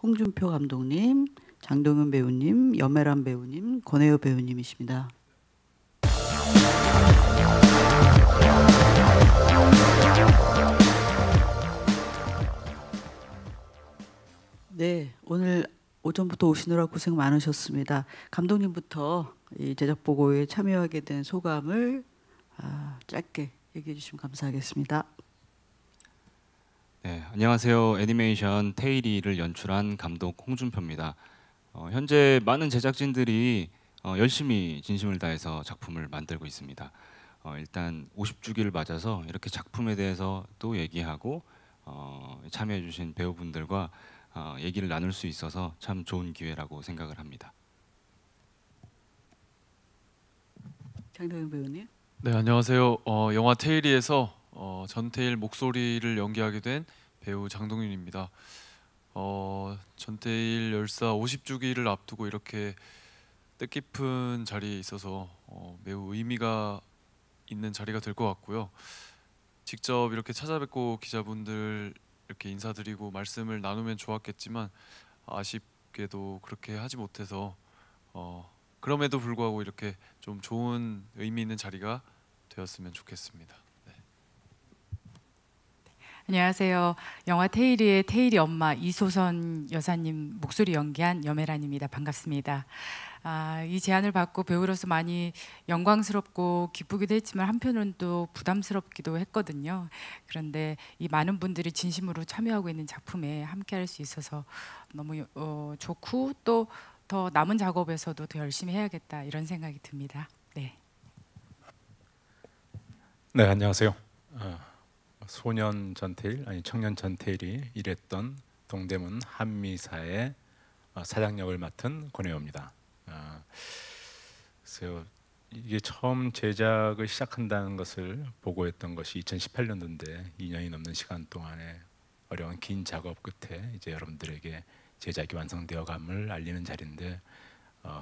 홍준표 감독님, 장동윤 배우님, 염혜란 배우님, 권혜여 배우님이십니다. 네, 오늘 오전부터 오시느라 고생 많으셨습니다. 감독님부터 이 제작 보고에 참여하게 된 소감을 짧게 얘기해 주시면 감사하겠습니다. 네, 안녕하세요. 애니메이션 테일이를 연출한 감독 홍준표입니다. 현재 많은 제작진들이 열심히 진심을 다해서 작품을 만들고 있습니다. 일단 50주기를 맞아서 이렇게 작품에 대해서 또 얘기하고 참여해 주신 배우분들과 얘기를 나눌 수 있어서 참 좋은 기회라고 생각을 합니다. 장동윤 배우님. 네, 안녕하세요. 영화 테일이에서 전태일 목소리를 연기하게 된 배우 장동윤입니다. 전태일 열사 50주기를 앞두고 이렇게 뜻깊은 자리에 있어서 매우 의미가 있는 자리가 될 것 같고요. 직접 이렇게 찾아뵙고 기자분들 이렇게 인사드리고 말씀을 나누면 좋았겠지만 아쉽게도 그렇게 하지 못해서 그럼에도 불구하고 이렇게 좀 좋은 의미 있는 자리가 되었으면 좋겠습니다. 네. 안녕하세요. 영화 테일이의 테일이 엄마 이소선 여사님 목소리 연기한 염혜란입니다. 반갑습니다. 이 제안을 받고 배우로서 많이 영광스럽고 기쁘기도 했지만 한편으로는 또 부담스럽기도 했거든요. 그런데 이 많은 분들이 진심으로 참여하고 있는 작품에 함께할 수 있어서 너무 좋고 또 더 남은 작업에서도 더 열심히 해야겠다 이런 생각이 듭니다. 네. 네, 안녕하세요. 소년 전태일 아니 청년 전태일이 일했던 동대문 한미사의 사장 역을 맡은 권혜여입니다. 그래서 이게 처음 제작을 시작한다는 것을 보고했던 것이 2018년도인데 2년이 넘는 시간 동안에 어려운 긴 작업 끝에 이제 여러분들에게 제작이 완성되어감을 알리는 자리인데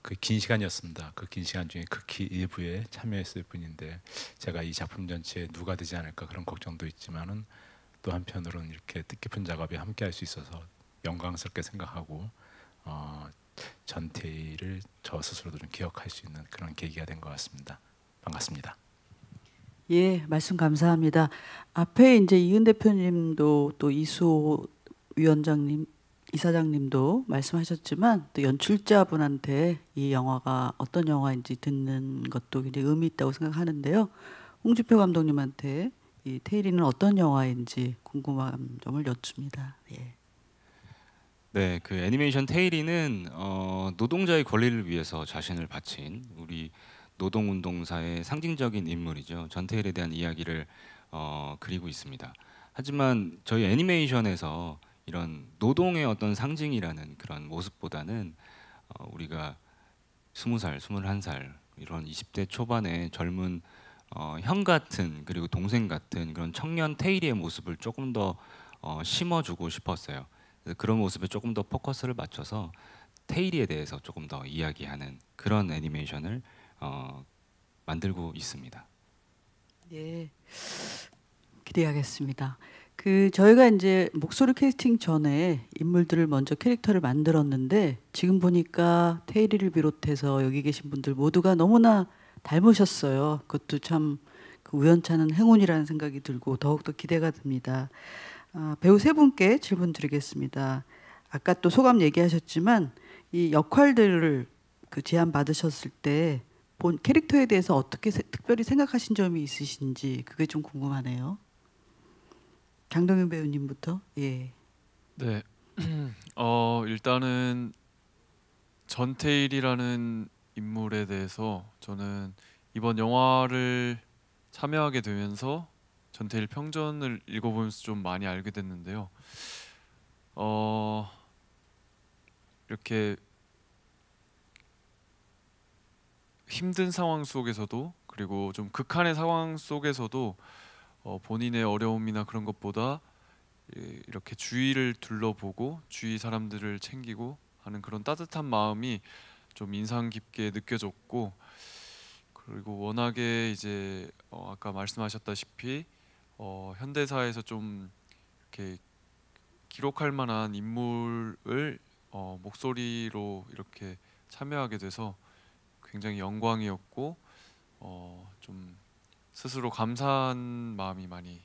그 긴 시간이었습니다. 그 긴 시간 중에 극히 일부에 참여했을 뿐인데 제가 이 작품 전체에 누가 되지 않을까 그런 걱정도 있지만은 또 한편으로는 이렇게 뜻깊은 작업에 함께할 수 있어서 영광스럽게 생각하고 전태일을 저 스스로도 좀 기억할 수 있는 그런 계기가 된 것 같습니다. 반갑습니다. 예, 말씀 감사합니다. 앞에 이제 이은 대표님도 또 이수호 위원장님, 이사장님도 말씀하셨지만 또 연출자분한테 이 영화가 어떤 영화인지 듣는 것도 굉장히 의미 있다고 생각하는데요. 홍준표 감독님한테 이 테일이는 어떤 영화인지 궁금한 점을 여쭙니다. 예. 네, 그 애니메이션 테일이는 노동자의 권리를 위해서 자신을 바친 우리 노동운동사의 상징적인 인물이죠. 전태일에 대한 이야기를 그리고 있습니다. 하지만 저희 애니메이션에서 이런 노동의 어떤 상징이라는 그런 모습보다는 우리가 20살, 21살 이런 20대 초반의 젊은 형 같은 그리고 동생 같은 그런 청년 테일이의 모습을 조금 더 심어주고 싶었어요. 그래서 그런 모습에 조금 더 포커스를 맞춰서 테일이에 대해서 조금 더 이야기하는 그런 애니메이션을 만들고 있습니다. 네, 기대하겠습니다. 저희가 이제 목소리 캐스팅 전에 인물들을 먼저 캐릭터를 만들었는데 지금 보니까 테일이를 비롯해서 여기 계신 분들 모두가 너무나 닮으셨어요. 그것도 참 그 우연찮은 행운이라는 생각이 들고 더욱더 기대가 됩니다. 배우 세 분께 질문 드리겠습니다. 아까 또 소감 얘기하셨지만 이 역할들을 제안 받으셨을 때 본 캐릭터에 대해서 어떻게 특별히 생각하신 점이 있으신지 그게 좀 궁금하네요. 장동윤 배우님부터. 예. 네. 일단은 전태일이라는 인물에 대해서 저는 이번 영화를 참여하게 되면서 전태일 평전을 읽어보면서 좀 많이 알게 됐는데요. 이렇게 힘든 상황 속에서도 그리고 좀 극한의 상황 속에서도 본인의 어려움이나 그런 것보다 이렇게 주위를 둘러보고 주위 사람들을 챙기고 하는 그런 따뜻한 마음이 좀 인상 깊게 느껴졌고, 그리고 워낙에 이제 아까 말씀하셨다시피 현대사에서 좀 이렇게 기록할 만한 인물을 목소리로 이렇게 참여하게 돼서 굉장히 영광이었고 좀 스스로 감사한 마음이 많이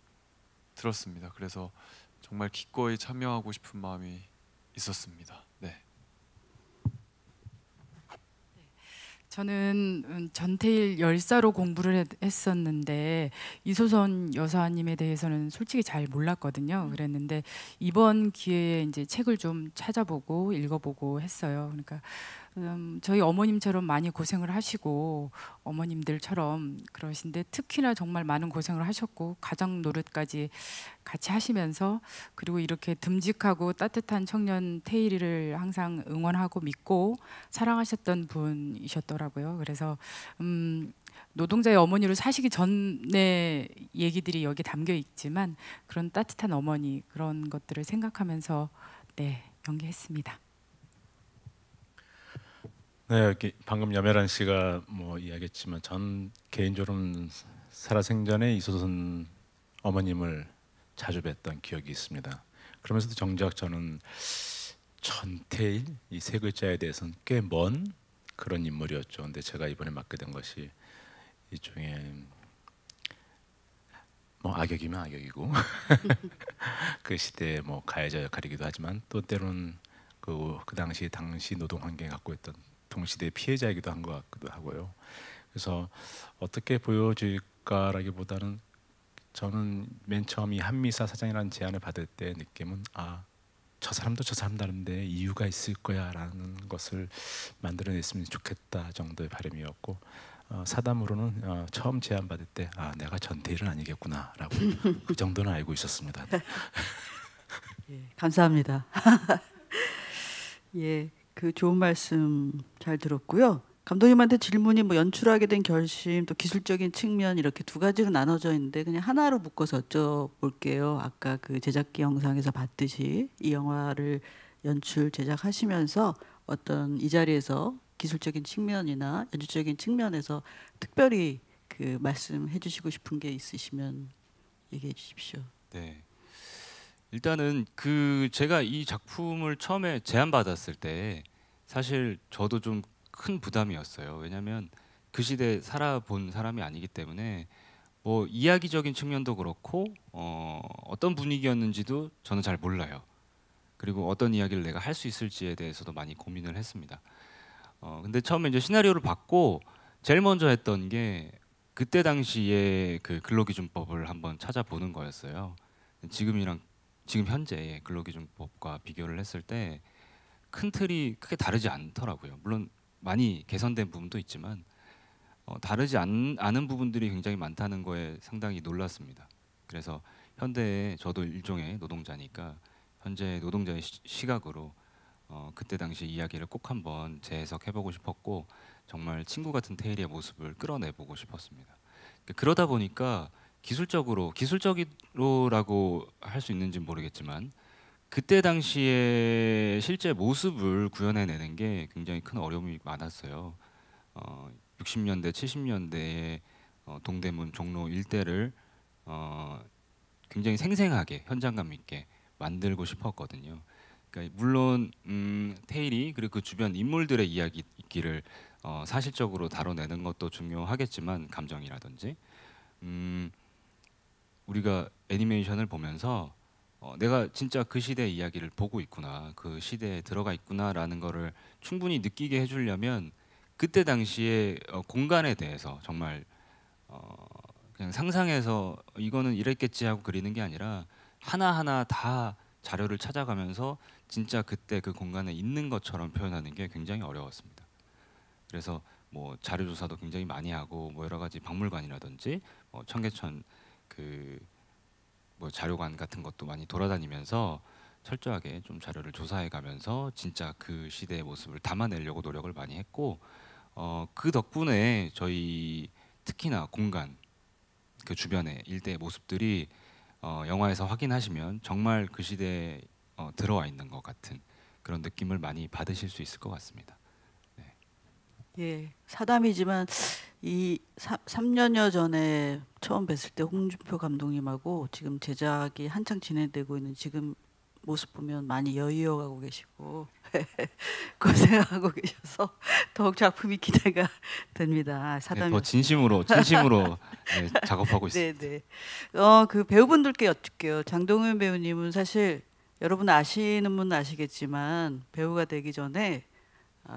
들었습니다. 그래서 정말 기꺼이 참여하고 싶은 마음이 있었습니다. 네. 저는 전태일 열사로 공부를 했었는데 이소선 여사님에 대해서는 솔직히 잘 몰랐거든요. 그랬는데 이번 기회에 이제 책을 좀 찾아보고 읽어보고 했어요. 그러니까 저희 어머님처럼 많이 고생을 하시고 어머님들처럼 그러신데 특히나 정말 많은 고생을 하셨고 가정 노릇까지 같이 하시면서 그리고 이렇게 듬직하고 따뜻한 청년 태일이를 항상 응원하고 믿고 사랑하셨던 분이셨더라고요. 그래서 노동자의 어머니로 사시기 전의 얘기들이 여기 담겨 있지만 그런 따뜻한 어머니 그런 것들을 생각하면서 네 연기했습니다. 네, 여기 방금 염혜란 씨가 뭐 이야기했지만 전 개인적으로는 살아생전에 이소선 어머님을 자주 뵀던 기억이 있습니다. 그러면서도 정작 저는 전태일 이 세 글자에 대해서는 꽤 먼 그런 인물이었죠. 근데 제가 이번에 맡게 된 것이 일종의 뭐 악역이면 악역이고 그 시대의 뭐 가해자 역할이기도 하지만 또 때로는 그 당시 노동 환경에 갖고 있던 동시대 피해자이기도 한 것 같기도 하고요. 그래서 어떻게 보여질까라기보다는 저는 맨 처음 이 한미사 사장이라는 제안을 받을 때 느낌은 저 사람도 저 사람 다른데 이유가 있을 거야라는 것을 만들어냈으면 좋겠다 정도의 바람이었고 사담으로는 처음 제안 받을 때 내가 전태일은 아니겠구나라고 그 정도는 알고 있었습니다. 예, 감사합니다. 예. 그 좋은 말씀 잘 들었고요. 감독님한테 질문이 뭐 연출하게 된 결심 또 기술적인 측면 이렇게 두 가지로 나눠져 있는데 그냥 하나로 묶어서 여쭤볼게요. 아까 그 제작기 영상에서 봤듯이 이 영화를 연출 제작하시면서 어떤 이 자리에서 기술적인 측면이나 연출적인 측면에서 특별히 그 말씀해 주시고 싶은 게 있으시면 얘기해 주십시오. 네. 일단은 제가 이 작품을 처음에 제안받았을 때 사실 저도 좀 큰 부담이었어요. 왜냐하면 그 시대에 살아본 사람이 아니기 때문에 뭐 이야기적인 측면도 그렇고 어떤 분위기였는지도 저는 잘 몰라요. 그리고 어떤 이야기를 내가 할 수 있을지에 대해서도 많이 고민을 했습니다. 근데 처음에 이제 시나리오를 받고 제일 먼저 했던 게 그때 당시에 그 근로기준법을 한번 찾아보는 거였어요. 지금 현재의 근로기준법과 비교를 했을 때 큰 틀이 크게 다르지 않더라고요. 물론 많이 개선된 부분도 있지만 다르지 않은 부분들이 굉장히 많다는 거에 상당히 놀랐습니다. 그래서 현대에 저도 일종의 노동자니까 현재 노동자의 시각으로 그때 당시 이야기를 꼭 한번 재해석해보고 싶었고 정말 친구 같은 테일의 모습을 끌어내보고 싶었습니다. 그러다 보니까 기술적으로라고 할 수 있는지 모르겠지만 그때 당시에 실제 모습을 구현해내는 게 굉장히 큰 어려움이 많았어요. 60년대, 70년대에 동대문 종로 일대를 굉장히 생생하게 현장감 있게 만들고 싶었거든요. 그러니까 물론 테일이 그리고 그 주변 인물들의 이야기를 사실적으로 다뤄내는 것도 중요하겠지만 감정이라든지 우리가 애니메이션을 보면서 내가 진짜 그 시대의 이야기를 보고 있구나, 그 시대에 들어가 있구나라는 거를 충분히 느끼게 해주려면 그때 당시에 공간에 대해서 정말 그냥 상상해서 이거는 이랬겠지 하고 그리는 게 아니라 하나하나 다 자료를 찾아가면서 진짜 그때 그 공간에 있는 것처럼 표현하는 게 굉장히 어려웠습니다. 그래서 뭐 자료 조사도 굉장히 많이 하고 뭐 여러 가지 박물관이라든지 청계천 뭐 자료관 같은 것도 많이 돌아다니면서 철저하게 좀 자료를 조사해 가면서 진짜 그 시대의 모습을 담아내려고 노력을 많이 했고 그 덕분에 저희 특히나 공간 그 주변의 일대의 모습들이 영화에서 확인하시면 정말 그 시대에 들어와 있는 것 같은 그런 느낌을 많이 받으실 수 있을 것 같습니다. 네. 예, 사담이지만 이 3년여 전에 처음 뵀을 때 홍준표 감독님하고 지금 제작이 한창 진행되고 있는 지금 모습 보면 많이 여의어가고 계시고 고생하고 계셔서 더욱 작품이 기대가 됩니다. 네, 사담이 더 진심으로 네, 작업하고 있습니다. 네네. 그 배우분들께 여쭙게요. 장동윤 배우님은 사실 여러분 아시는 분은 아시겠지만 배우가 되기 전에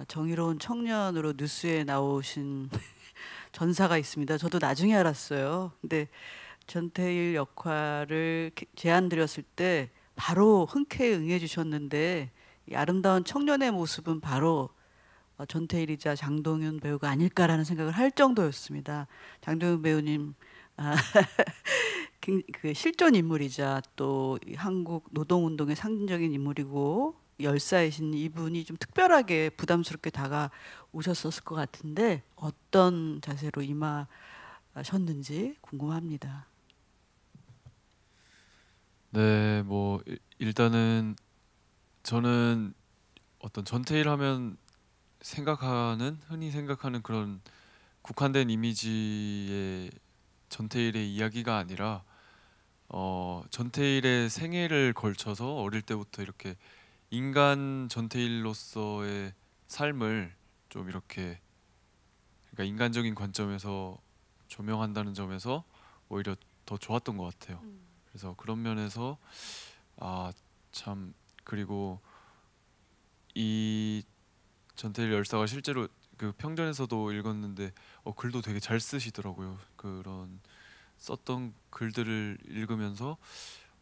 정의로운 청년으로 뉴스에 나오신 전사가 있습니다. 저도 나중에 알았어요. 근데 전태일 역할을 제안 드렸을 때 바로 흔쾌히 응해 주셨는데 이 아름다운 청년의 모습은 바로 전태일이자 장동윤 배우가 아닐까라는 생각을 할 정도였습니다. 장동윤 배우님 그 실존 인물이자 또 한국 노동운동의 상징적인 인물이고 열사이신 이분이 좀 특별하게 부담스럽게 다가오셨었을 것 같은데 어떤 자세로 임하셨는지 궁금합니다. 네, 뭐 일단은 저는 어떤 전태일 하면 흔히 생각하는 그런 국한된 이미지의 전태일의 이야기가 아니라 전태일의 생애를 걸쳐서 어릴 때부터 이렇게 인간 전태일로서의 삶을 좀 이렇게 그러니까 인간적인 관점에서 조명한다는 점에서 오히려 더 좋았던 것 같아요. 그래서 그런 면에서 참 그리고 이 전태일 열사가 실제로 그 평전에서도 읽었는데 글도 되게 잘 쓰시더라고요. 그런 썼던 글들을 읽으면서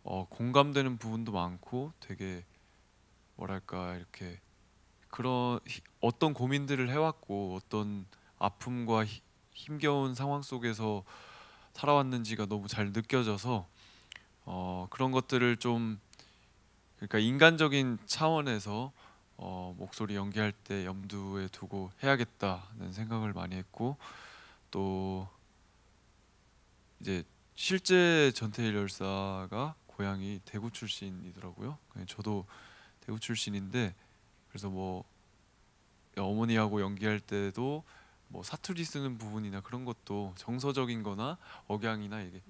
공감되는 부분도 많고 되게 뭐랄까 이렇게 그런 어떤 고민들을 해왔고 어떤 아픔과 힘겨운 상황 속에서 살아왔는지가 너무 잘 느껴져서 그런 것들을 좀 그러니까 인간적인 차원에서 목소리 연기할 때 염두에 두고 해야겠다는 생각을 많이 했고 또 이제 실제 전태일 열사가 고향이 대구 출신이더라고요. 저도 대구 출신인데 그래서 뭐 어머니하고 연기할 때도 뭐 사투리 쓰는 부분이나 그런 것도 정서적인거나 억양이나 이게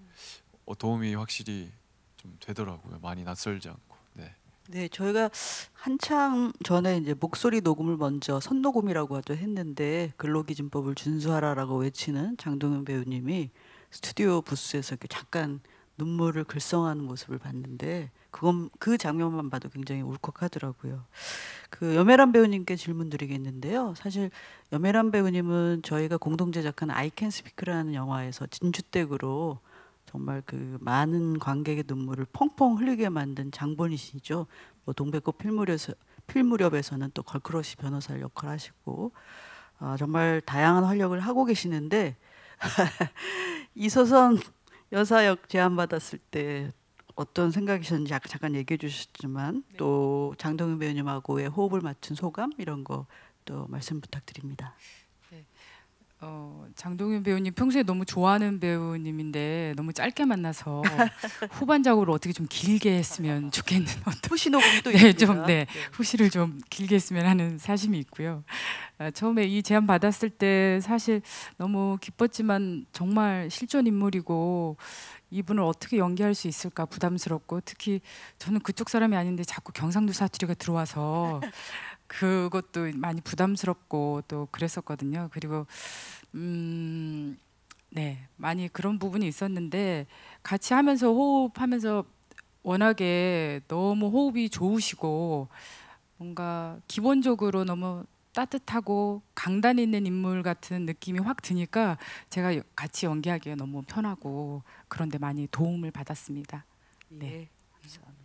도움이 확실히 좀 되더라고요. 많이 낯설지 않고. 네. 네, 저희가 한창 전에 이제 목소리 녹음을 먼저 선녹음이라고 하죠 했는데 근로기준법을 준수하라라고 외치는 장동윤 배우님이 스튜디오 부스에서 이렇게 잠깐 눈물을 글썽하는 모습을 봤는데 그 장면만 봐도 굉장히 울컥하더라고요. 그 염혜란 배우님께 질문 드리겠는데요. 사실 염혜란 배우님은 저희가 공동 제작한 I Can Speak라는 영화에서 진주댁으로 정말 그 많은 관객의 눈물을 펑펑 흘리게 만든 장본이시죠. 뭐 동백꽃 필무렵에서는 또 걸크러쉬 변호사 역할을 하시고 정말 다양한 활약을 하고 계시는데 이소선 여사역 제안받았을 때 어떤 생각이셨는지 아까 잠깐 얘기해 주셨지만 네. 또 장동윤 배우님하고의 호흡을 맞춘 소감 이런 거 또 말씀 부탁드립니다. 장동윤 배우님 평소에 너무 좋아하는 배우님인데 너무 짧게 만나서 후반작으로 어떻게 좀 길게 했으면 좋겠는 어떤 후시 녹음이 또 네, 있습니다. 네, 후시를 좀 길게 했으면 하는 사심이 있고요. 처음에 이 제안 받았을 때 사실 너무 기뻤지만 정말 실존 인물이고 이분을 어떻게 연기할 수 있을까 부담스럽고 특히 저는 그쪽 사람이 아닌데 자꾸 경상도 사투리가 들어와서 그것도 많이 부담스럽고 또 그랬었거든요. 그리고 네, 많이 그런 부분이 있었는데 같이 하면서 호흡하면서 워낙에 너무 호흡이 좋으시고 뭔가 기본적으로 너무 따뜻하고 강단 있는 인물 같은 느낌이 확 드니까 제가 같이 연기하기가 너무 편하고 그런데 많이 도움을 받았습니다. 네. 예, 감사합니다.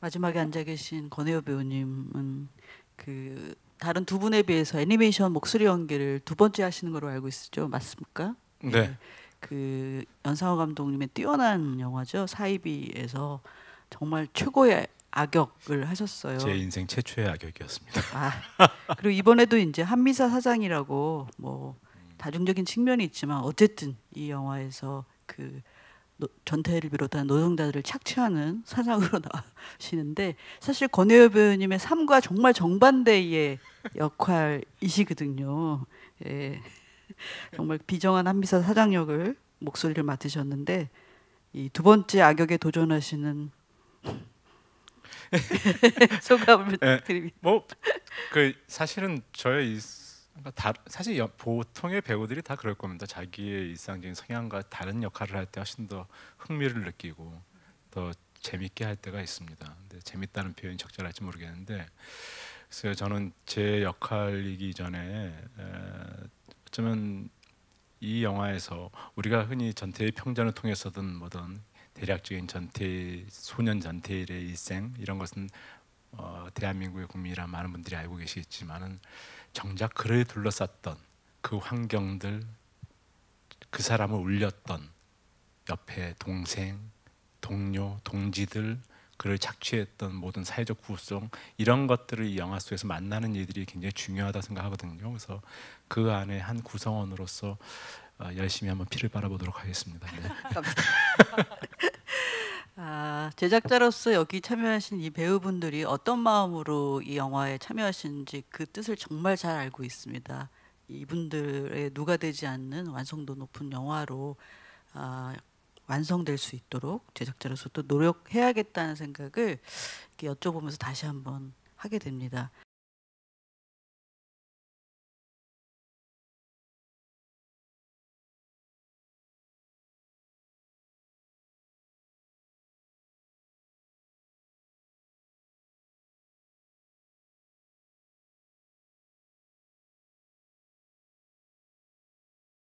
마지막에 앉아 계신 권혜여 배우님은 그 다른 두 분에 비해서 애니메이션 목소리 연기를 두 번째 하시는 걸로 알고 있죠, 맞습니까? 네. 그 연상호 감독님의 뛰어난 영화죠, 사이비에서 정말 최고의 악역을 하셨어요. 제 인생 최초의 악역이었습니다. 그리고 이번에도 이제 한미사 사장이라고 뭐 다중적인 측면이 있지만 어쨌든 이 영화에서 그 전태일을 비롯한 노동자들을 착취하는 사장으로 나오시는데 사실 권혜여 배우님의 삶과 정말 정반대의 역할이시거든요. 예. 정말 비정한 한미사 사장 역을 목소리를 맡으셨는데 이 두 번째 악역에 도전하시는 소감을 예. 드립니다. 뭐 그 사실은 저의 사실 보통의 배우들이 다 그럴 겁니다. 자기의 일상적인 성향과 다른 역할을 할 때 훨씬 더 흥미를 느끼고 더 재밌게 할 때가 있습니다. 근데 재밌다는 표현이 적절할지 모르겠는데, 그래서 저는 제 역할이기 전에 어쩌면 이 영화에서 우리가 흔히 전태일의 평전을 통해서든 뭐든 대략적인 소년 전태일의 일생 이런 것은 대한민국의 국민이란 많은 분들이 알고 계시겠지만은 정작 그를 둘러쌌던 그 환경들, 그 사람을 울렸던 옆에 동생, 동료, 동지들, 그를 착취했던 모든 사회적 구성 이런 것들을 이 영화 속에서 만나는 일들이 굉장히 중요하다 생각하거든요. 그래서 그 안에 한 구성원으로서 열심히 한번 피를 빨아보도록 하겠습니다. 네. 제작자로서 여기 참여하신 이 배우분들이 어떤 마음으로 이 영화에 참여하시는지 그 뜻을 정말 잘 알고 있습니다. 이분들의 누가 되지 않는 완성도 높은 영화로 완성될 수 있도록 제작자로서 또 노력해야겠다는 생각을 이렇게 여쭤보면서 다시 한번 하게 됩니다.